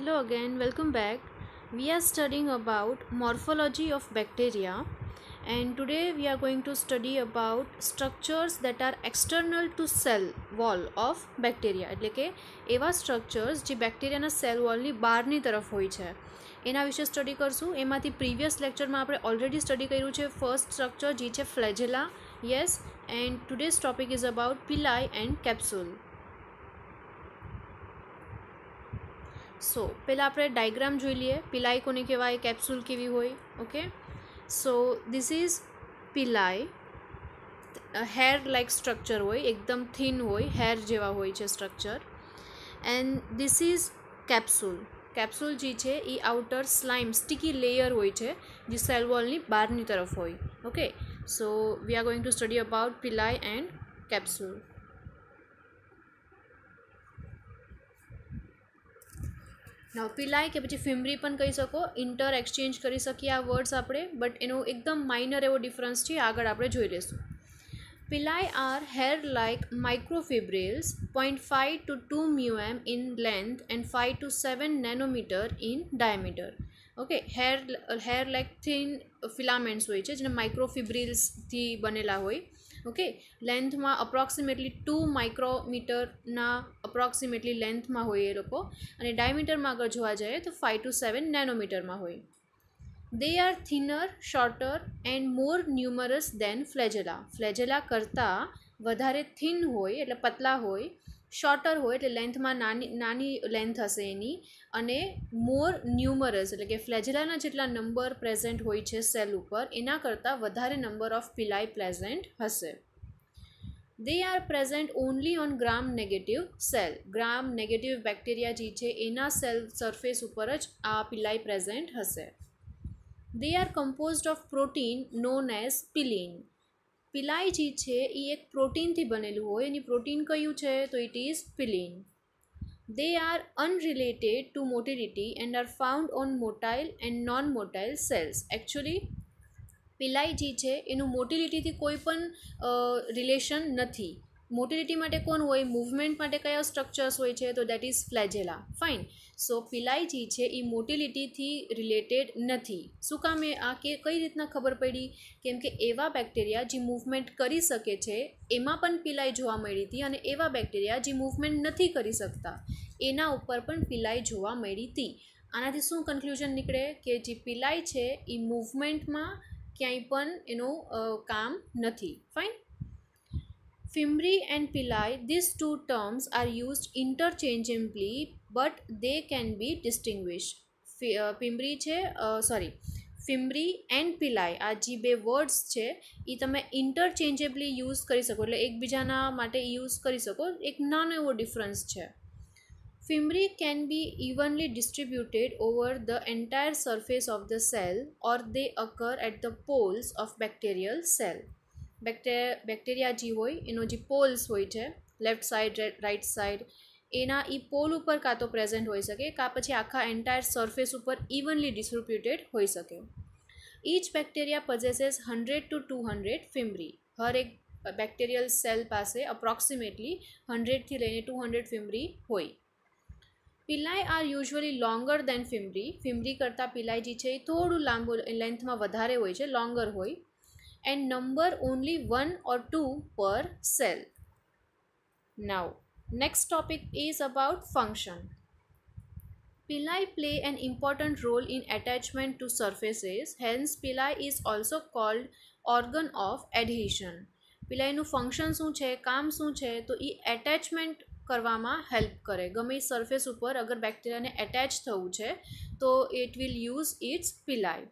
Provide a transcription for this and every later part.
Hello again, welcome back. We are studying about morphology of bacteria, and today we are going to study about structures that are external to cell wall of bacteria. એટલે કે એવા structures જે બેક્ટેરિયાના cell વોલની બહારની તરફ હોય છે એના વિશે સ્ટડી કરશું. એમાંથી પ્રીવિયસ લેક્ચરમાં આપણે ઓલરેડી સ્ટડી કર્યું છે ફર્સ્ટ સ્ટ્રક્ચર જે છે flagella. Yes, and today's topic is about pili and capsule. So પહેલાં આપણે ડાયગ્રામ જોઈ લઈએ. પિલાઈ કોને કહેવાય, કેપ્સ્યુલ કેવી હોય. Okay, so this is pili. Hair like structure હોય, એકદમ થીન હોય, હેર જેવા હોય છે structure. And this is capsule. Capsule જે છે એ આઉટર સ્લાઇમ સ્ટીકી લેયર હોય છે જે સેલ વોલની બહારની તરફ હોય. Okay, so we are going to study about pili and capsule. Now pili કે પછી ફિમ્બ્રી પણ કહી શકો, ઇન્ટર એક્સચેન્જ કરી શકીએ આ વર્ડ્સ આપણે, બટ એનો એકદમ માઇનર એવો ડિફરન્સ છે, આગળ આપણે જોઈ લઈશું. પિલાઈ R hair like માઇક્રોફિબ્રિલ્સ 0.5 to 2 μm in length and 5 to 7 nanometer in diameter. Okay, hair like thin filaments હોય છે જેને માઇક્રોફિબ્રિલ્સથી બનેલા હોય. ઓકે, લેન્થમાં અપ્રોક્સિમેટલી 2 માઇક્રોમીટરના અપ્રોક્સિમેટલી લેન્થમાં હોય એ લોકો, અને ડાયમીટરમાં આગળ જોવા જઈએ તો 5 to 7 નેનોમીટરમાં હોય. They are thinner, shorter and more numerous than flagella. Flagella કરતાં વધારે થિન હોય એટલે પતલા હોય, શોર્ટર હોય એટલે લેન્થમાં નાની લેન્થ હશે એની, અને મોર ન્યુમરસ એટલે કે ફ્લેજેલાના જેટલા નંબર પ્રેઝન્ટ હોય છે સેલ ઉપર એના કરતાં વધારે નંબર ઓફ પિલાઈ પ્રેઝન્ટ હશે. They are present only on gram negative cell. Gram negative bacteria જે છે એના સેલ સરફેસ ઉપર જ આ પિલાઈ પ્રેઝન્ટ હશે. They are composed of protein known as pilin. Pili જે છે એ એક પ્રોટીનથી બનેલું હોય, એની પ્રોટીન કયું છે તો it is pilin. They are unrelated to motility and are found on motile and non motile cells. Actually pili જે છે એનું મોટિલિટીથી કોઈ પણ રિલેશન નથી. મોટિલિટી માટે કોણ હોય, મૂવમેન્ટ માટે કયા સ્ટ્રક્ચર્સ હોય છે તો દેટ ઇઝ ફ્લેજેલા. ફાઇન. સો પિલાઈ જે છે એ મોટિલિટીથી રિલેટેડ નથી. શું કામ આ કઈ રીતના ખબર પડી? કેમ કે એવા બેક્ટેરિયા જે મૂવમેન્ટ કરી શકે છે એમાં પણ પિલાઈ જોવા મળી હતી, અને એવા બેક્ટેરિયા જે મૂવમેન્ટ નથી કરી શકતા એના ઉપર પણ પિલાઈ જોવા મળી હતી. આનાથી શું કન્ક્લુઝન નીકળે કે જે પિલાઈ છે એ મૂવમેન્ટમાં ક્યાંય પણ એનું કામ નથી. Fine. Fimbri and pili, these two terms are used interchangeably but they can be distinguished. Fimbri and pili આ જે બે વર્ડ્સ છે એ તમે ઇન્ટરચેન્જેબલી યુઝ કરી શકો, એટલે એકબીજાના માટે યુઝ કરી શકો. એક નાનો એવો ડિફરન્સ છે. Fimbri can be evenly distributed over the entire surface of the cell or they occur at the poles of bacterial cell. Bacteria જે હોય એનો જે પોલ્સ હોય છે, લેફ્ટ સાઈડ રાઇટ સાઈડ, એના એ પોલ ઉપર કાં તો પ્રેઝન્ટ હોઈ શકે કાં પછી આખા એન્ટાયર સરફેસ ઉપર ઇવનલી ડિસ્ટ્રીબ્યુટેડ હોઈ શકે. Each bacteria possesses 100 to 200 fimbriae. હર એક બેક્ટેરિયલ સેલ પાસે અપ્રોક્સિમેટલી 100થી લઈને 200 ફિમ્બ્રી હોય. Pili are usually longer than fimbriae. Fimbriae કરતાં પિલાઈ જે છે એ થોડું લાંબુ લેન્થમાં વધારે હોય છે, લોંગર હોય. And number only 1 or 2 per cell. Now, next topic is about function. Pili play an important role in attachment to surfaces. Hence, pili is also called organ of adhesion. પિલાઈનું function શું છે, કામ શું છે તો એ attachment કરવામાં help કરે. ગમે સરફેસ ઉપર અગર બેક્ટેરિયાને એટેચ થવું છે તો it will use its pili.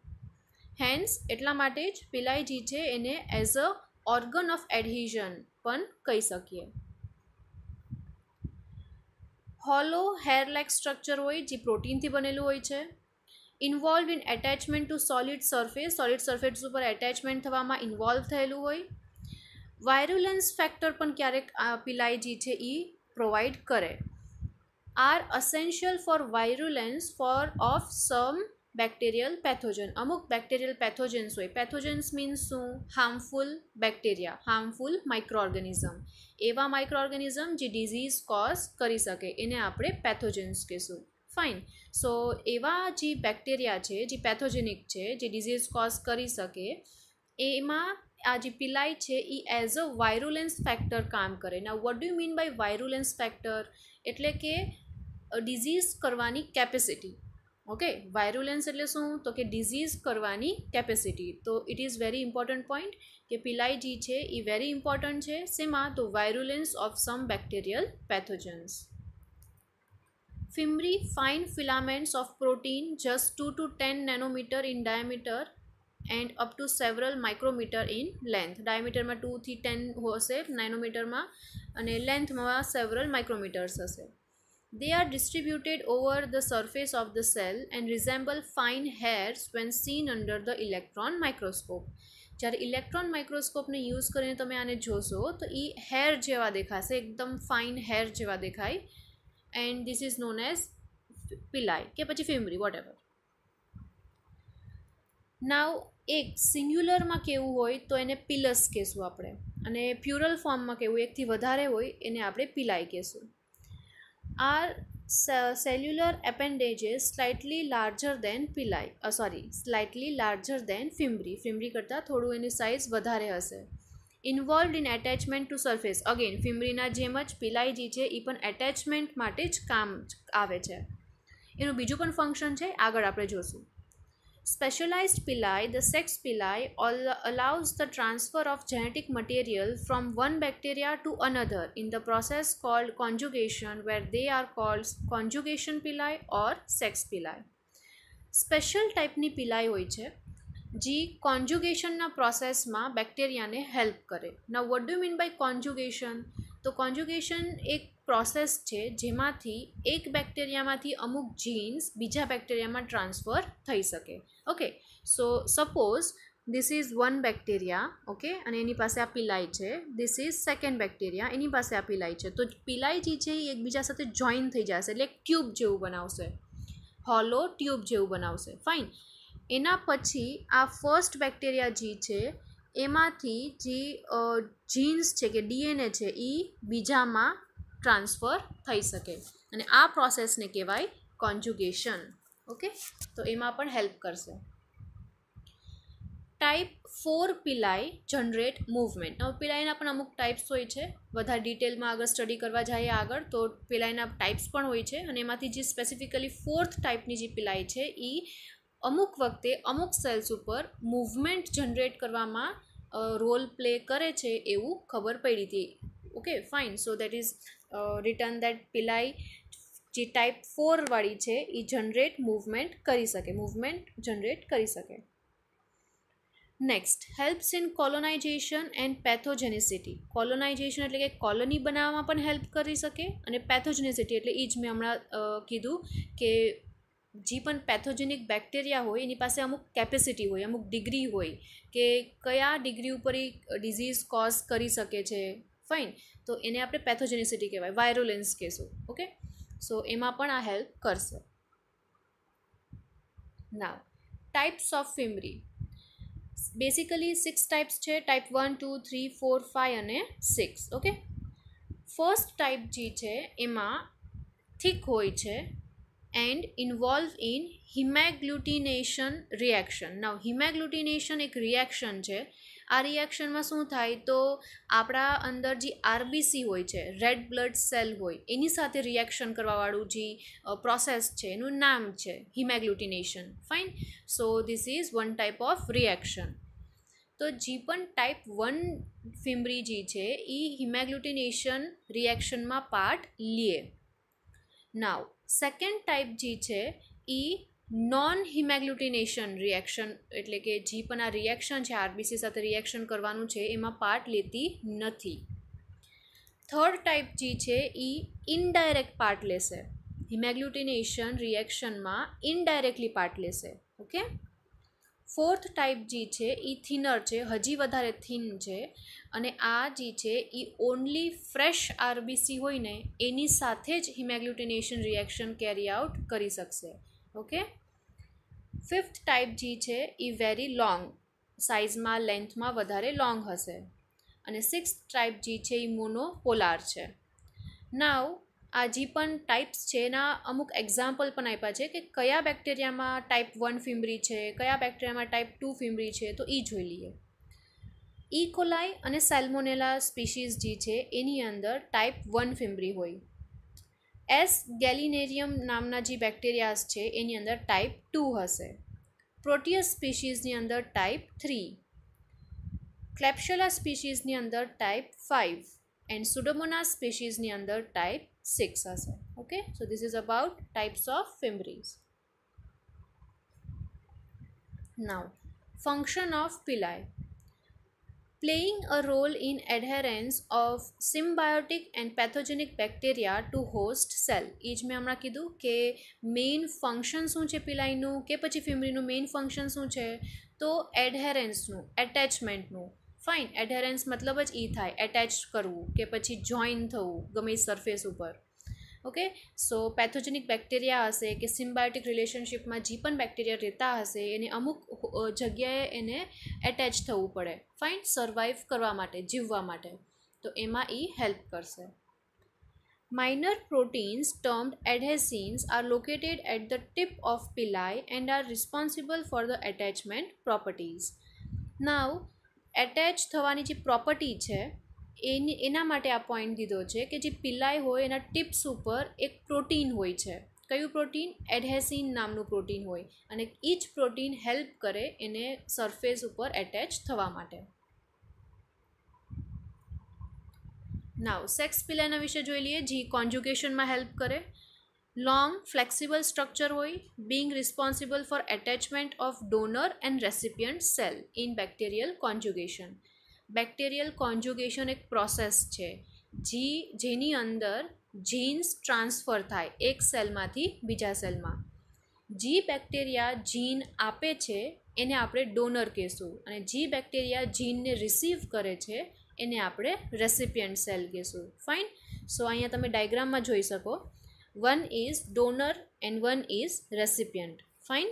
Hence એટલા માટે જ પિલાઈ જે છે એને as a organ of adhesion પણ કહી શકીએ. હોલો હેર લાઇક સ્ટ્રક્ચર હોય જે પ્રોટીનથી બનેલું હોય છે. Involve in attachment to solid surface. Solid surface ઉપર એટેચમેન્ટ થવામાં ઇન્વોલ્વ થયેલું હોય. વાયરુલન્સ ફેક્ટર પણ ક્યારેક આ પિલાઈ જે છે એ પ્રોવાઈડ કરે. Are essential for virulence for of some bacterial pathogen. અમુક બેક્ટેરિયલ પેથોજન્સ હોય. પેથોજન્સ મીન્સ શું? Harmful bacteria, harmful micro organism. એવા માઇક્રો ઓર્ગેનિઝમ જે ડિઝીઝ કોઝ કરી શકે એને આપણે પેથોજન્સ કહીશું. ફાઇન. સો એવા જે બેક્ટેરિયા છે જે પેથોજેનિક છે, જે ડિઝીઝ કોઝ કરી શકે, એમાં આ જે પિલાઈ છે એ એઝ અ વાયરુલેન્સ ફેક્ટર કામ કરે. ના what do you mean by virulence factor? એટલે કે ડિઝીઝ કરવાની કેપેસિટી. ઓકે, વાયરુલેન્સ એટલે શું? તો કે ડિઝીઝ કરવાની કેપેસિટી. તો it is very important point કે પિલાઈ જે છે એ વેરી ઇમ્પોર્ટન્ટ છે. શેમાં? તો virulence of some bacterial pathogens. Fimbriae, fine filaments of protein just 2 to 10 nanometer in diameter and up to several micrometer in length. Diameter માં 2 થી 10 હશે, નાઇનોમીટરમાં, અને લેન્થમાં several micrometers હશે. They are distributed over the surface of the cell and resemble fine hairs when seen under the electron microscope. જ્યારે electron માઇક્રોસ્કોપને use કરીને તમે આને જોશો તો એ હેર જેવા દેખાશે, એકદમ ફાઇન હેર જેવા દેખાય. And this is known as pili કે પછી ફિમ્બ્રી, વોટ એવર. નાવ એક સિંગ્યુલરમાં કેવું હોય તો એને પિલસ કહેશું આપણે, અને પ્યુરલ ફોર્મમાં કેવું એકથી વધારે હોય એને આપણે પિલાઈ કહેશું. Are cellular appendages slightly larger than slightly larger than fimbriae કરતાં થોડું એની સાઇઝ વધારે હશે. Involved in attachment to surface. Again ફિમ્બ્રીના જેમ જ પિલાઈ જે છે એ પણ એટેચમેન્ટ માટે જ કામ આવે છે. એનું બીજું પણ ફંક્શન છે, આગળ આપણે જોશું. Specialized pili, the sex pili, allows the transfer of genetic material from one bacteria to another in the process called conjugation, where they are called conjugation pili or sex pili. Special ટાઈપની પિલાઈ હોય છે જે કોન્જુગેશનના પ્રોસેસમાં બેક્ટેરિયાને help કરે. ના what do mean by કોન્જુગેશન? તો કોન્જુગેશન એક process છે જેમાંથી એક બેક્ટેરિયામાંથી અમુક જીન્સ બીજા બેક્ટેરિયામાં ટ્રાન્સફર થઈ શકે. Okay, so suppose this is one bacteria, okay, અને એની પાસે આ પિલાઈ છે. ધીસ ઇઝ સેકન્ડ બેક્ટેરિયા, એની પાસે આ પિલાઈ છે. તો પિલાઈ જે છે એ એકબીજા સાથે જોઈન થઈ જશે, એટલે ટ્યુબ જેવું બનાવશે, હોલો ટ્યુબ જેવું બનાવશે. ફાઇન. એના પછી આ ફર્સ્ટ બેક્ટેરિયા જે છે એમાંથી જે જીન્સ છે કે ડીએનએ છે એ બીજામાં ટ્રાન્સફર થઈ શકે, અને આ પ્રોસેસને કહેવાય કોન્જુગેશન. ઓકે, તો એમાં પણ હેલ્પ કરશે. Type 4 pili generate movement. હવે પિલાઈના પણ અમુક ટાઈપ્સ હોય છે, વધારે ડિટેલમાં આગળ સ્ટડી કરવા જઈએ આગળ તો પિલાઈના ટાઈપ્સ પણ હોય છે, અને એમાંથી જે સ્પેસિફિકલી ફોર્થ ટાઈપની જે પિલાઈ છે એ અમુક વખતે અમુક સેલ્સ ઉપર મૂવમેન્ટ જનરેટ કરવામાં રોલ પ્લે કરે છે એવું ખબર પડી હતી. Okay, fine. So that is return that pili જે ટાઈપ 4 વાળી છે એ જનરેટ મૂવમેન્ટ કરી શકે, મૂવમેન્ટ જનરેટ કરી શકે. Next, helps in colonization and pathogenicity. Colonization એટલે કે કોલોની બનાવવામાં પણ હેલ્પ કરી શકે, અને પેથોજેનિસિટી એટલે એ જ મેં હમણાં કીધું કે જે પણ પેથોજેનિક બેક્ટેરિયા હોય એની પાસે અમુક કેપેસિટી હોય, અમુક ડિગ્રી હોય કે કયા ડિગ્રી ઉપર એ ડિઝીઝ કોઝ કરી શકે છે. ફાઇન. તો એને આપણે પેથોજેનિસિટી કહેવાય, વાયરુલેન્સ કહેશું. ઓકે, સો એમાં પણ આ હેલ્પ કરશે. નાવ ટાઈપ્સ ઓફ ફિમ્બ્રી. બેસિકલી 6 ટાઈપ્સ છે, ટાઈપ 1, 2, 3, 4, 5 અને 6. ઓકે, ફર્સ્ટ ટાઈપ જે છે એમાં થિક હોય છે એન્ડ ઇન્વોલ્વ ઇન હિમેગ્લુટિનેશન રિએક્શન. નાવ હિમેગ્લુટિનેશન એક રિએક્શન છે. આ રિએક્શનમાં શું થાય તો આપણા અંદર જે આરબીસી હોય છે, રેડ બ્લડ સેલ હોય, એની સાથે રિએક્શન કરવાવાળું જે પ્રોસેસ છે એનું નામ છે hemagglutination. Fine. So this is one type of reaction. તો જે પણ ટાઈપ 1 ફિમ્બ્રી જે છે એ હિમેગ્લુટિનેશન રિએક્શનમાં પાર્ટ લે. નાવ સેકન્ડ ટાઈપ જે છે એ નોન હિમેગ્લુટિનેશન રિએક્શન, એટલે કે જે પણ આ રિએક્શન છે આરબીસી સાથે રિએક્શન કરવાનું છે એમાં પાર્ટ લેતી નથી. થર્ડ ટાઈપ જે છે એ ઇનડાયરેક્ટ પાર્ટ લેશે, હિમેગ્લુટિનેશન રિએક્શનમાં ઇનડાયરેક્ટલી પાર્ટ લેશે. ઓકે. ફોર્થ ટાઈપ જે છે એ થિનર છે, હજી વધારે થિન છે, અને આ જે છે એ ઓનલી ફ્રેશ આરબીસી હોય ને એની સાથે જ હિમેગ્લુટિનેશન રિએક્શન કેરી આઉટ કરી શકશે. ઓકે. ફિફ્થ ટાઈપ જે છે એ વેરી લોંગ, સાઇઝમાં લેન્થમાં વધારે લોંગ હશે. અને સિક્સ્થ ટાઈપ જે છે એ મોનોપોલાર છે. નાવ આ જે પણ ટાઈપ્સ છે એના અમુક એક્ઝામ્પલ પણ આપ્યા છે કે કયા બેક્ટેરિયામાં ટાઈપ 1 ફિમરી છે, કયા બેક્ટેરિયામાં ટાઈપ 2 ફિમરી છે, તો એ જોઈ લઈએ. ઈ કોલાઈ અને સેલ્મોનેલા સ્પીસીઝ જે છે એની અંદર ટાઈપ 1 ફિમરી હોય. એસ ગેલિનેરિયમ નામના જે બેક્ટેરિયાસ છે એની અંદર ટાઈપ 2 હશે. પ્રોટિયસ સ્પીસીઝની અંદર ટાઈપ 3, ક્લેપ્શેલા સ્પીસીઝની અંદર ટાઈપ 5 એન્ડ સુડોમોનાસ સ્પીસીઝની અંદર ટાઈપ 6 હશે. Okay, so this is about types of fimbriae. Now function of pili. Playing a role in adherence of symbiotic and pathogenic bacteria to host cell. એ જ મેં હમણાં કીધું કે મેઇન ફંક્શન શું છે પિલાઈનું કે પછી ફિમરીનું મેઇન ફંક્શન શું છે, તો એડહેરન્સનું, એટેચમેન્ટનું. ફાઇન, એડહેરન્સ મતલબ જ એ થાય એટેચ કરવું કે પછી જોઈન થવું ગમે એ સરફેસ ઉપર. ઓકે, સો પેથોજેનિક બેક્ટેરિયા હશે કે સિમ્બાયોટિક રિલેશનશિપમાં જે પણ બેક્ટેરિયા રહેતા હશે એને અમુક જગ્યાએ એને એટેચ થવું પડે, ફાઇન, સર્વાઈવ કરવા માટે, જીવવા માટે, તો એમાં એ હેલ્પ કરશે. Minor proteins termed adhesins are located at the tip of pili and are responsible for the attachment properties. Now, attach થવાની જે પ્રોપર્ટી છે એના માટે આ પોઈન્ટ દીધો છે કે જે પિલાઈ હોય એના ટિપ્સ ઉપર એક પ્રોટીન હોય છે. કયું પ્રોટીન? એડહેસિન નામનું પ્રોટીન હોય અને એ જ પ્રોટીન હેલ્પ કરે એને સરફેસ ઉપર એટેચ થવા માટે. નાવ સેક્સ પિલાઈના વિશે જોઈ લઈએ, જે કોન્જ્યુગેશનમાં હેલ્પ કરે. લોંગ ફ્લેક્સિબલ સ્ટ્રક્ચર હોય, being responsible for attachment of donor and recipient cell in bacterial conjugation. Bacterial conjugation એક પ્રોસેસ છે જેની અંદર જીન્સ ટ્રાન્સફર થાય એક સેલમાંથી બીજા સેલમાં. જે બેક્ટેરિયા જીન આપે છે એને આપણે ડોનર કહેશું અને જે બેક્ટેરિયા જીનને રિસીવ કરે છે એને આપણે રેસિપિયન્ટ સેલ કહેશું. ફાઇન, સો અહીંયા તમે ડાયગ્રામમાં જોઈ શકો, one is donor and one is recipient. Fine,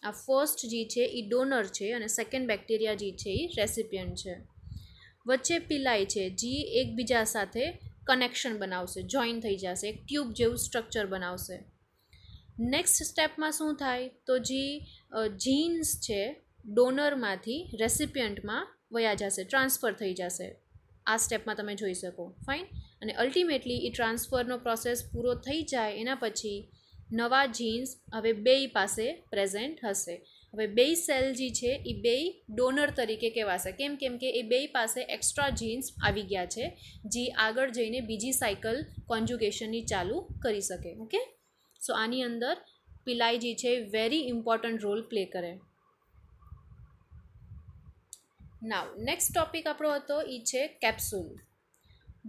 આ ફર્સ્ટ જે છે એ ડોનર છે અને સેકન્ડ બેક્ટેરિયા જે છે એ રેસિપિયન્ટ છે. વચ્ચે પિલાઈ છે જે એકબીજા સાથે કનેક્શન બનાવશે, જોઈન થઈ જશે, એક ટ્યુબ જેવું સ્ટ્રક્ચર બનાવશે. નેક્સ્ટ સ્ટેપમાં શું થાય, તો જે જીન્સ છે ડોનરમાંથી રેસિપિયન્ટમાં વયા જશે, ટ્રાન્સફર થઈ જશે. આ સ્ટેપમાં તમે જોઈ શકો. ફાઇન, અને અલ્ટિમેટલી એ ટ્રાન્સફરનો પ્રોસેસ પૂરો થઈ જાય એના પછી નવા જીન્સ હવે બેય પાસે પ્રેઝન્ટ હશે. હવે બેય સેલ જે છે એ બેય ડોનર તરીકે કહેવાશે. કેમ કે એ બેય પાસે એક્સ્ટ્રા જીન્સ આવી ગયા છે જે આગળ જઈને બીજી સાયકલ કોન્જ્યુગેશનની ચાલુ કરી શકે. ઓકે, સો આની અંદર પિલાઈ જે છે વેરી ઇમ્પોર્ટન્ટ રોલ પ્લે કરે. નાવ નેક્સ્ટ ટોપિક આપણો હતો એ છે capsule.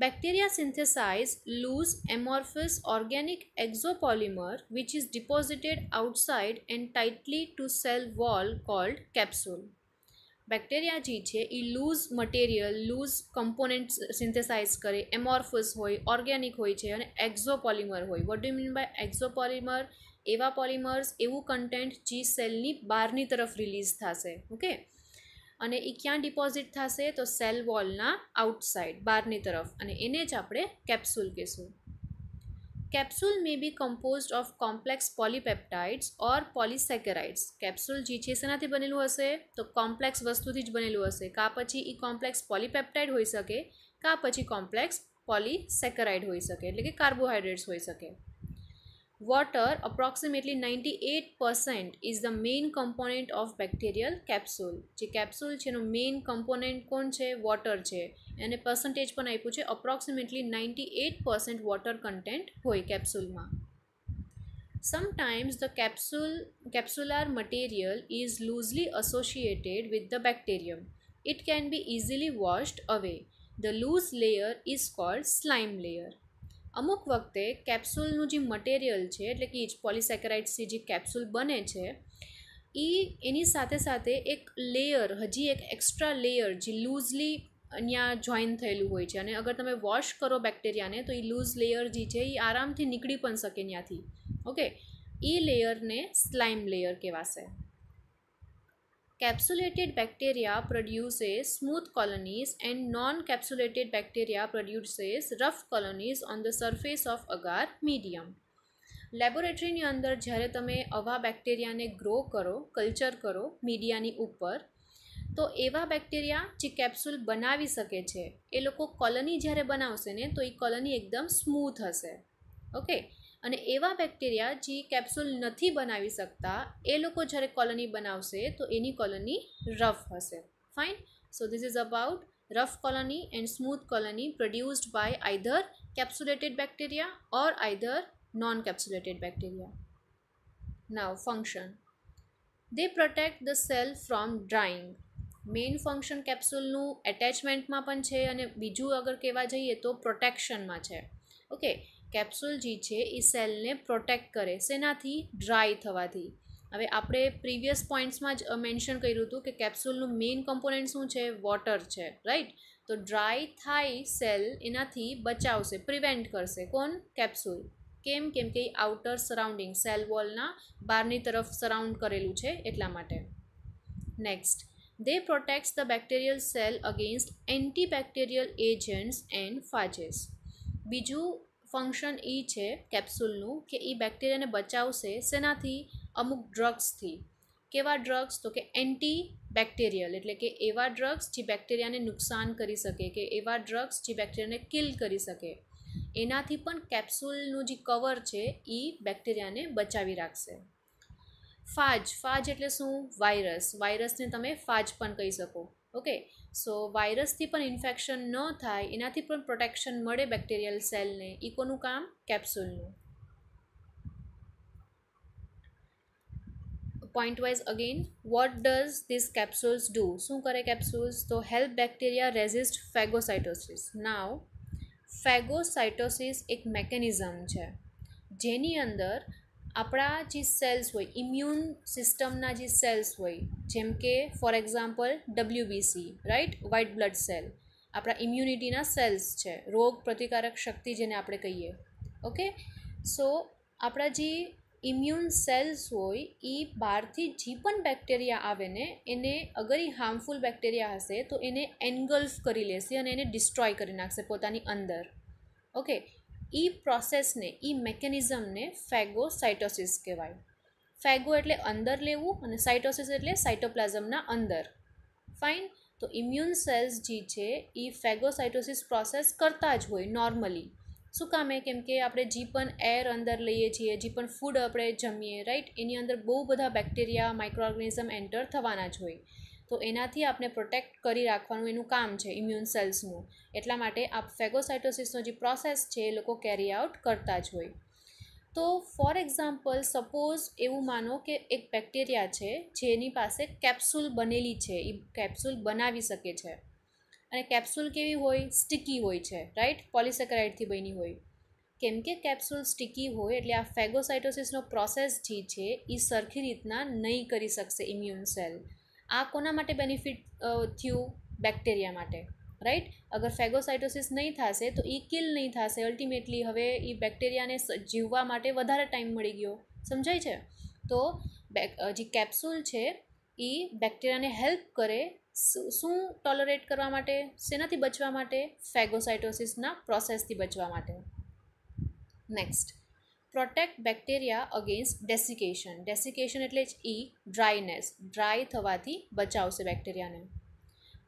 Bacteria synthesize loose amorphous organic exopolymer which is deposited outside and tightly to cell wall called capsule. Bacteria જે છે એ loose material, loose component synthesize કરે, amorphous હોય, organic હોય છે અને એક્ઝોપોલિમર હોય. What do mean by exopolymer? એવા પોલિમર્સ, એવું કન્ટેન્ટ જે સેલની બહારની તરફ રિલીઝ થશે. ઓકે, અને એ ક્યાં ડિપોઝિટ થશે, તો સેલ વોલના આઉટસાઇડ, બહારની તરફ, અને એને જ આપણે કેપ્સ્યુલ કહીશું. Capsule may be composed of complex polypeptides or polysaccharides. Capsule જે છે શેનાથી બનેલું હશે, તો કોમ્પ્લેક્સ વસ્તુથી જ બનેલું હશે. કાં પછી એ કોમ્પ્લેક્સ પોલીપેપ્ટાઇડ હોઈ શકે, કાં પછી કોમ્પ્લેક્સ પોલીસેકેરાઇડ હોઈ શકે, એટલે કે કાર્બોહાઈડ્રેટ્સ હોઈ શકે. Water, approximately 98%, is the main component of bacterial capsule. જે કેપ્સ્યુલ છે એનો મેઇન કમ્પોનન્ટ કોણ છે? વોટર છે. એને પર્સન્ટેજ પણ આપ્યું છે, અપ્રોક્સિમેટલી 98% વોટર કન્ટેન્ટ હોય કેપ્સ્યુલમાં. Sometimes the capsular material is loosely associated with the bacterium. It can be easily washed away. The loose layer is called slime layer. અમુક વખતે કેપ્સ્યુલનું જે મટીરિયલ છે એટલે કે પોલીસેકેરાઇડ્સથી જે કેપ્સ્યુલ બને છે એની સાથે સાથે એક લેયર, હજી એક એક્સ્ટ્રા લેયર જે લૂઝલી અહીંયા જોઈન થયેલું હોય છે અને અગર તમે વોશ કરો બેક્ટેરિયાને તો એ લૂઝ લેયર જે છે એ આરામથી નીકળી પણ શકે ત્યાંથી. ઓકે, એ લેયરને સ્લાઇમ લેયર કહેવાશે. Capsulated bacteria produces smooth colonies and non-capsulated bacteria produces rough colonies on the surface of agar medium. લેબોરેટરીની અંદર જ્યારે તમે આવા બેક્ટેરિયાને ગ્રો કરો, કલ્ચર કરો મીડિયાની ઉપર, તો એવા બેક્ટેરિયા જે કેપ્સ્યુલ બનાવી શકે છે એ લોકો કોલોની જ્યારે બનાવશે ને તો એ કોલોની એકદમ સ્મૂથ હશે. ઓકે, અને એવા બેક્ટેરિયા જે કેપ્સ્યુલ નથી બનાવી શકતા એ લોકો જ્યારે કોલોની બનાવશે તો એની કોલોની રફ હશે. Fine. So this is about rough colony and smooth colony produced by either capsulated bacteria or either non-capsulated bacteria. Now function. They protect the cell from drying. Main function કેપ્સ્યુલનું એટેચમેન્ટમાં પણ છે અને બીજું અગર કહેવા જઈએ તો પ્રોટેક્શનમાં છે. ઓકે, કેપ્સ્યુલ જે છે એ સેલને પ્રોટેક્ટ કરે શેનાથી? ડ્રાય થવાથી. હવે આપણે પ્રીવિયસ પોઈન્ટ્સમાં જ મેન્શન કર્યું હતું કે કેપ્સ્યુલનું મેઇન કમ્પોનન્ટ શું છે? વોટર છે, રાઈટ? તો ડ્રાય થાય સેલ એનાથી બચાવશે, પ્રિવેન્ટ કરશે. કોણ? કેપ્સ્યુલ. કેમ? કેમ કે આઉટર સરાઉન્ડિંગ સેલ વોલના બહારની તરફ સરાઉન્ડ કરેલું છે એટલા માટે. Next, they protects the bacterial cell against antibacterial agents and phages. બીજું ફંક્શન એ છે કેપ્સ્યુલનું કે એ બેક્ટેરિયાને બચાવશે શેનાથી? અમુક ડ્રગ્સથી. કેવા ડ્રગ્સ? તો કે એન્ટી બેક્ટેરિયલ, એટલે કે એવા ડ્રગ્સ જે બેક્ટેરિયાને નુકસાન કરી શકે, કે એવા ડ્રગ્સ જે બેક્ટેરિયાને કિલ કરી શકે, એનાથી પણ કેપ્સ્યુલનું જે કવર છે એ બેક્ટેરિયાને બચાવી રાખશે. ફાજ. ફાજ એટલે શું? વાયરસ. વાયરસને તમે ફાજ પણ કહી શકો. ઓકે, સો વાયરસથી પણ ઇન્ફેક્શન ન થાય એનાથી પણ પ્રોટેક્શન મળે બેક્ટેરિયલ સેલને. એ કોનું કામ? કેપ્સ્યુલનું. Point wise again, what does this capsules do? શું કરે કેપ્સ્યુલ્સ? તો help bacteria resist phagocytosis. Now phagocytosis એક મેકેનિઝમ છે જેની અંદર આપણા જે સેલ્સ હોય, ઇમ્યુન સિસ્ટમના જે સેલ્સ હોય, જેમ કે for example WBC, right? White blood cell આપણા ઇમ્યુનિટીના સેલ્સ છે, રોગ પ્રતિકારક શક્તિ જેને આપણે કહીએ. ઓકે, સો આપણા જે ઇમ્યુન સેલ્સ હોય એ બહારથી જે પણ બેક્ટેરિયા આવે ને એને અગર એ હાર્મફુલ બેક્ટેરિયા હશે તો એને એન્ગલ્ફ કરી લેશે અને એને ડિસ્ટ્રોય કરી નાખશે પોતાની અંદર. ઓકે, એ પ્રોસેસને, એ મેકેનિઝમને ફેગોસાઇટોસિસ કહેવાય. ફેગો એટલે અંદર લેવું અને સાઇટોસિસ એટલે સાઇટોપ્લાઝમના અંદર. ફાઇન. તો ઇમ્યુન સેલ્સ જે છે એ ફેગોસાઇટોસિસ પ્રોસેસ કરતા જ હોય નોર્મલી. શું કામે? કેમ કે આપણે જે પણ એર અંદર લઈએ છીએ, જે પણ ફૂડ આપણે જમીએ, રાઈટ, એની અંદર બહુ બધા બેક્ટેરિયા, માઇક્રો ઓર્ગેનિઝમ એન્ટર થવાના જ હોય. તો એનાથી આપણે પ્રોટેક્ટ કરી રાખવાનું એનું કામ છે ઇમ્યુન સેલ્સનું. એટલા માટે આ ફેગોસાઇટોસિસનો જે પ્રોસેસ છે એ લોકો કેરી આઉટ કરતા જ હોય. તો ફોર એક્ઝામ્પલ સપોઝ એવું માનો કે એક બેક્ટેરિયા છે જેની પાસે કેપ્સ્યુલ બનેલી છે, એ કેપ્સ્યુલ બનાવી શકે છે. અને કેપ્સ્યુલ કેવી હોય? સ્ટિકી હોય છે, રાઈટ? પોલિસેકેરાઇડથી બની હોય. કેમ કે કેપ્સ્યુલ સ્ટિકી હોય એટલે આ ફેગોસાઇટોસિસનો પ્રોસેસ જે છે એ સરખી રીતના નહીં કરી શકશે ઇમ્યુન સેલ. આ કોના માટે બેનિફિટ થયું? બેક્ટેરિયા માટે, રાઈટ? અગર ફેગોસાઇટોસિસ નહીં થશે તો એ કિલ નહીં થશે. અલ્ટિમેટલી હવે એ બેક્ટેરિયાને જીવવા માટે વધારે ટાઈમ મળી ગયો. સમજાય છે? તો જે કેપ્સ્યુલ છે એ બેક્ટેરિયાને હેલ્પ કરે શું ટોલરેટ કરવા માટે? શેનાથી બચવા માટે? ફેગોસાઇટોસિસના પ્રોસેસથી બચવા માટે. Next, protect bacteria against desiccation. Desiccation એટલે જ ડ્રાયનેસ, ડ્રાય થવાથી બચાવશે બેક્ટેરિયાને.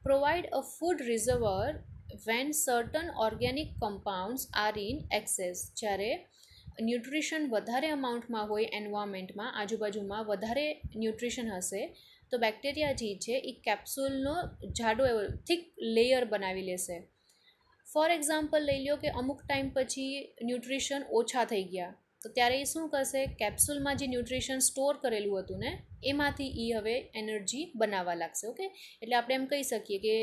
Provide a food reservoir when certain organic compounds are in excess. જ્યારે ન્યુટ્રિશન વધારે અમાઉન્ટમાં હોય, એન્વાયરમેન્ટમાં આજુબાજુમાં વધારે ન્યુટ્રિશન હશે તો બેક્ટેરિયા જે છે એ કેપ્સ્યુલનો જાડો એવો થિક લેયર બનાવી લેશે. ફોર એક્ઝામ્પલ લઈ લો કે અમુક ટાઈમ પછી ન્યુટ્રિશન ઓછા થઈ ગયા તો ત્યારે એ શું કરશે? કેપ્સ્યુલમાં જે ન્યુટ્રિશન સ્ટોર કરેલું હતું ને એમાંથી એ હવે એનર્જી બનાવવા લાગશે. ઓકે, એટલે આપણે એમ કહી શકીએ કે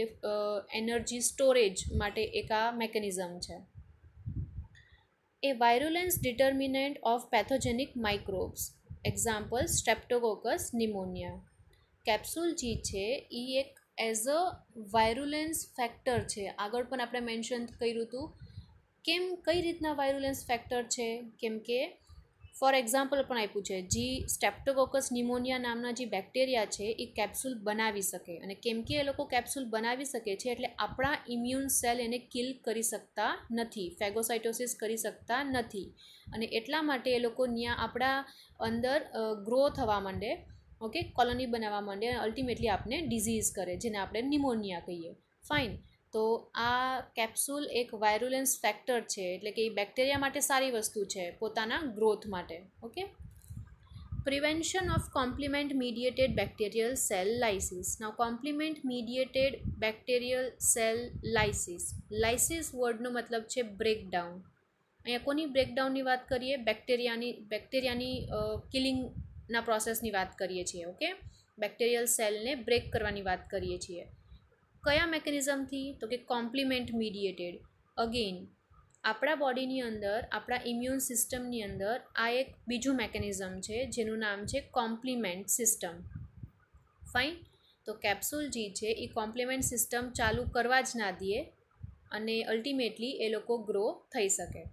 એનર્જી સ્ટોરેજ માટે એક આ મેકેનિઝમ છે. એ virulence determinant of pathogenic microbes. Example streptococcus pneumoniae. Capsule જે છે એ એક એઝ અ વાયરુલેન્સ ફેક્ટર છે. આગળ પણ આપણે મેન્શન કર્યું હતું. કઈ રીતના વાયરુલેન્સ ફેક્ટર છે? કેમ કે ફોર એક્ઝામ્પલ પણ આપ્યું છે, જે સ્ટેપ્ટોકોકસ નિમોનિયા નામના જે બેક્ટેરિયા છે એ કેપ્સ્યુલ બનાવી શકે, અને કેમ કે એ લોકો કેપ્સ્યુલ બનાવી શકે છે એટલે આપણા ઇમ્યુન સેલ એને કિલ કરી શકતા નથી, ફેગોસાઇટોસિસ કરી શકતા નથી, અને એટલા માટે એ લોકો ત્યાં આપણા અંદર ગ્રો થવા માંડે, ઓકે, કોલોની બનાવવા માંડે, અને અલ્ટિમેટલી આપણે ડિઝીઝ કરે, જેને આપણે નિમોનિયા કહીએ. ફાઇન. તો આ કેપ્સ્યુલ એક વાયરુલેન્સ ફેક્ટર છે, એટલે કે એ બેક્ટેરિયા માટે સારી વસ્તુ છે પોતાના ગ્રોથ માટે. Okay. Prevention of complement mediated bacterial cell lysis. Now complement mediated bacterial cell lysis, lysis વર્ડનો મતલબ છે બ્રેકડાઉન. અહીંયા કોની બ્રેકડાઉનની વાત કરીએ? બેક્ટેરિયાની કિલિંગના પ્રોસેસની વાત કરીએ છીએ. ઓકે, બેક્ટેરિયલ સેલને બ્રેક કરવાની વાત કરીએ છીએ. કયા મેકેનિઝમથી? તો કે કોમ્પ્લિમેન્ટ મીડિયેટેડ. અગેન આપણા બોડીની અંદર, આપણા ઇમ્યુન સિસ્ટમની અંદર આ એક બીજું મેકેનિઝમ છે જેનું નામ છે કોમ્પ્લિમેન્ટ સિસ્ટમ. ફાઇન. તો કેપ્સ્યુલ જે છે એ કોમ્પ્લિમેન્ટ સિસ્ટમ ચાલુ કરવા જ ના દે, અને અલ્ટિમેટલી એ લોકો ગ્રો થઈ શકે.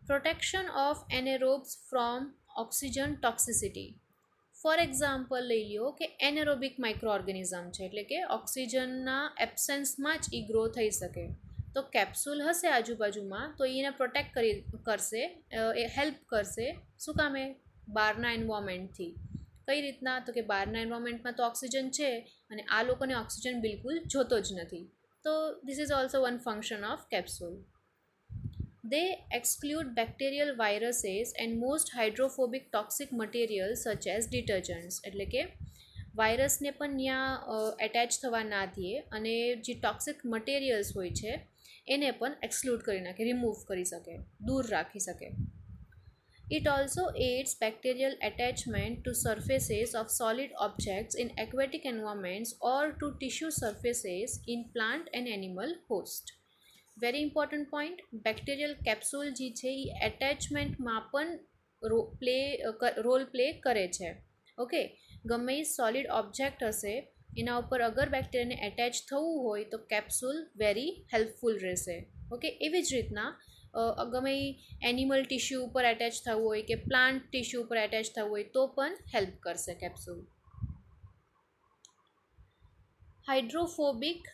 Protection of anaerobes from oxygen toxicity. For example લઈ લો કે એનેરોબિક માઇક્રો ઓર્ગેનિઝમ છે, એટલે કે ઓક્સિજનના એબ્સેન્સમાં જ એ ગ્રો થઈ શકે. તો કેપ્સ્યુલ હશે આજુબાજુમાં તો એને પ્રોટેક્ટ કરશે, એ હેલ્પ કરશે. શું કામે? બહારના એન્વાયરમેન્ટથી. કઈ રીતના? તો કે બહારના એન્વાયરમેન્ટમાં તો ઓક્સિજન છે અને આ લોકોને ઓક્સિજન બિલકુલ જોતો જ નથી. તો this is also one function of capsule. They exclude bacterial viruses and most hydrophobic toxic materials such as detergents. એટલે કે વાયરસને પણ ત્યાં એટેચ થવા ના દે, અને જે ટોક્સિક મટીરિયલ્સ હોય છે એને પણ એક્સક્લુડ કરી નાખે, રિમૂવ કરી શકે, દૂર રાખી શકે. It also aids bacterial attachment to surfaces of solid objects in aquatic environments or to tissue surfaces in plant and animal host. Very important point. Bacterial capsule જે છે એ એટેચમેન્ટમાં પણ રોલ પ્લે કરે છે. ઓકે, ગમે એ સોલિડ ઓબ્જેક્ટ હશે એના ઉપર અગર બેક્ટેરિયાને એટેચ થવું હોય તો કેપ્સ્યુલ વેરી હેલ્પફુલ રહેશે. ઓકે, એવી જ રીતના ગમે એ એનિમલ ટિશ્યુ ઉપર એટેચ થવું હોય કે પ્લાન્ટ ટિશ્યુ ઉપર એટેચ થવું હોય તો પણ હેલ્પ કરશે capsule. Hydrophobic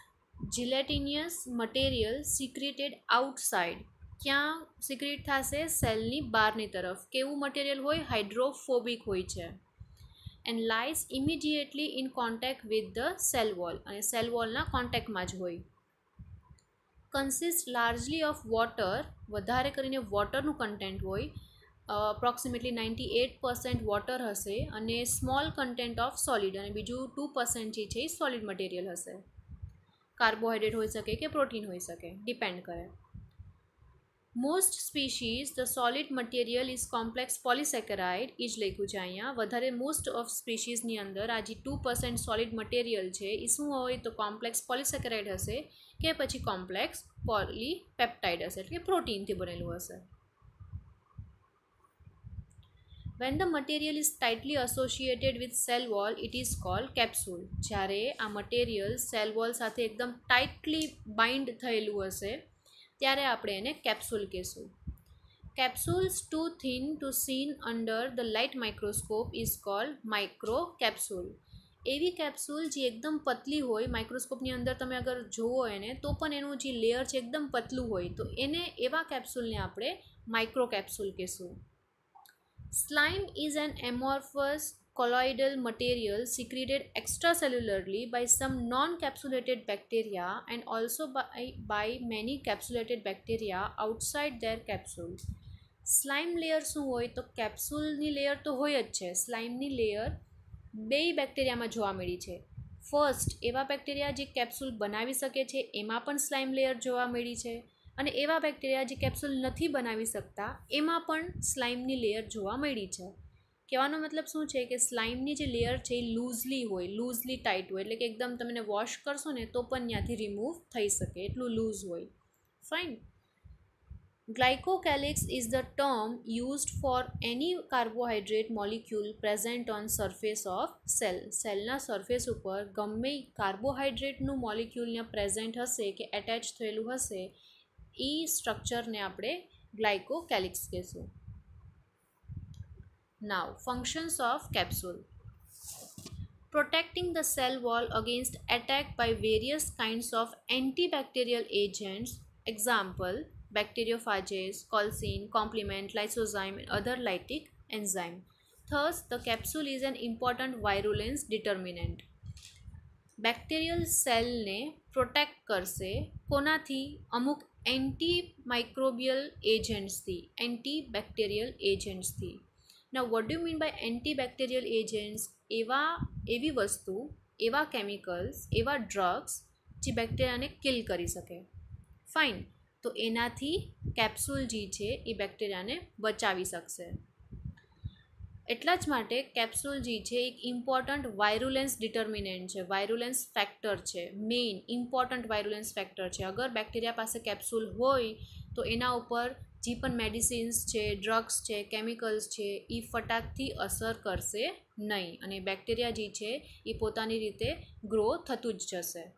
gelatinous material secreted outside. ક્યાં સિક્રેટ થશે? સેલની બહારની તરફ. કેવું મટીરિયલ હોય? હાઇડ્રોફોબિક હોય છે. And lies immediately in contact with the cell wall, અને સેલ વોલના કોન્ટેક્ટમાં જ હોય. કન્સિસ્ટ લાર્જલી ઓફ વોટર, વધારે કરીને વોટરનું કન્ટેન્ટ હોય, અપ્રોક્સિમેટલી 98% વોટર હશે, અને સ્મોલ કન્ટેન્ટ ઓફ સોલિડ, અને બીજું 2% જે છે એ સોલિડ મટીરિયલ હશે. કાર્બોહાઈડ્રેટ હોઈ શકે કે પ્રોટીન હોઈ શકે, ડિપેન્ડ કરે. Most species the solid material is complex polysaccharide. એ જ લખ્યું છે અહીંયા. વધારે મોસ્ટ ઓફ સ્પીશીઝની અંદર આ જે 2% સોલિડ મટીરિયલ છે એ શું હોય? તો કોમ્પ્લેક્સ પોલિસેકેરાઇડ હશે કે પછી કોમ્પ્લેક્સ પોલીપેપ્ટાઇડ હશે, એટલે કે પ્રોટીનથી બનેલું હશે. When the material is tightly associated with cell wall, it is called capsule. જ્યારે આ મટીરિયલ સેલ વોલ સાથે એકદમ ટાઇટલી બાઇન્ડ થયેલું હશે ત્યારે આપણે એને કેપ્સ્યુલ કહીશું. Capsules too thin to seen under the light microscope is called microcapsule. એવી કેપ્સ્યુલ જે એકદમ પતલી હોય, માઇક્રોસ્કોપની અંદર તમે અગર જુઓ એને તો પણ એનું જે લેયર છે એકદમ પતલું હોય, તો એને એવા કેપ્સ્યુલને આપણે માઇક્રોકેપ્સ્યુલ કહીશું. Slime is an amorphous colloidal material secreted extracellularly by some non-capsulated bacteria and also by many capsulated bacteria outside their capsule. Slime layer શું હોય? તો કેપ્સ્યુલની લેયર તો હોય જ છે. સ્લાઇમની લેયર બે બેક્ટેરિયામાં જોવા મળી છે. ફર્સ્ટ એવા બેક્ટેરિયા જે કેપ્સ્યુલ બનાવી શકે છે એમાં પણ સ્લાઇમ લેયર જોવા મળી છે, અને એવા બેક્ટેરિયા જે કેપ્સ્યુલ નથી બનાવી શકતા એમાં પણ સ્લાઇમની લેયર જોવા મળી છે. કહેવાનો મતલબ શું છે કે સ્લાઇમની જે લેયર છે એ લૂઝલી હોય, લૂઝલી ટાઇટ હોય, એટલે કે એકદમ તમે વોશ કરશો ને તો પણ ત્યાંથી રિમૂવ થઈ શકે એટલું લૂઝ હોય. Fine. Glycocalyx is the term used for any carbohydrate molecule present on surface of cell. સેલના સરફેસ ઉપર ગમે કાર્બોહાઈડ્રેટનું મોલિક્યુલ ત્યાં પ્રેઝન્ટ હશે કે એટેચ થયેલું હશે એ સ્ટ્રક્ચરને આપણે ગ્લાયકોકેલિક્સ કહીશું. Now, functions of capsule. Protecting the cell wall against attack by various kinds of antibacterial agents, example bacteriophages, colcin, complement, lysozyme, and other lytic enzyme. Thus, the capsule is an important virulence determinant. બેક્ટેરિયલ સેલને protect કરશે કોનાથી? અમુક antimicrobial એજન્ટ્સથી, antibacterial એજન્ટ્સથી. Now what do mean by antibacterial agents? એવી વસ્તુ, એવા કેમિકલ્સ, એવા ડ્રગ્સ જે બેક્ટેરિયાને કિલ કરી શકે. ફાઇન. તો એનાથી કેપ્સ્યુલ જે છે એ બેક્ટેરિયાને બચાવી શકશે. એટલા જ માટે કેપ્સ્યુલ જે છે એક ઇમ્પોર્ટન્ટ વાયરુલેન્સ ડિટર્મિનન્ટ છે, વાયરુલેન્સ ફેક્ટર છે, મેઇન ઇમ્પોર્ટન્ટ વાયરુલેન્સ ફેક્ટર છે. અગર બેક્ટેરિયા પાસે કેપ્સ્યુલ હોય તો એના ઉપર જે પણ મેડિસિન્સ છે, ડ્રગ્સ છે, કેમિકલ્સ છે એ ફટાકથી અસર કરશે નહીં અને બેક્ટેરિયા જે છે એ પોતાની રીતે ગ્રો થતું જ જશે.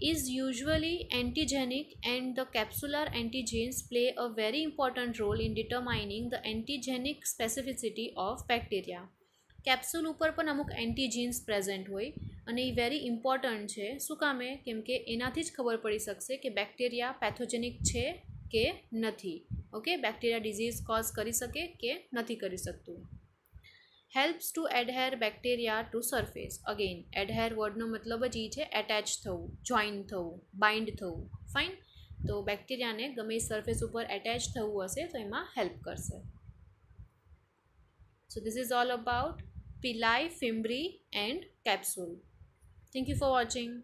Is usually antigenic and the capsular antigens play a very important role in determining the antigenic specificity of bacteria. Capsule ઉપર પણ અમુક એન્ટીજીન્સ પ્રેઝન્ટ હોય અને એ વેરી ઇમ્પોર્ટન્ટ છે. શું કામે? કેમ કે એનાથી જ ખબર પડી શકશે કે બેક્ટેરિયા પેથોજેનિક છે કે નથી. ઓકે, બેક્ટેરિયા ડિઝીઝ કોઝ કરી શકે કે નથી કરી શકતું. Helps to adhere bacteria to surface. Again adhere વર્ડનો મતલબ જ એ છે એટેચ થવું, જોઈન થવું, બાઇન્ડ થવું. ફાઇન. તો બેક્ટેરિયાને ગમે સરફેસ ઉપર એટેચ થવું હશે તો એમાં હેલ્પ કરશે. So this is all about pili, fimbriae and capsule. Thank you for watching.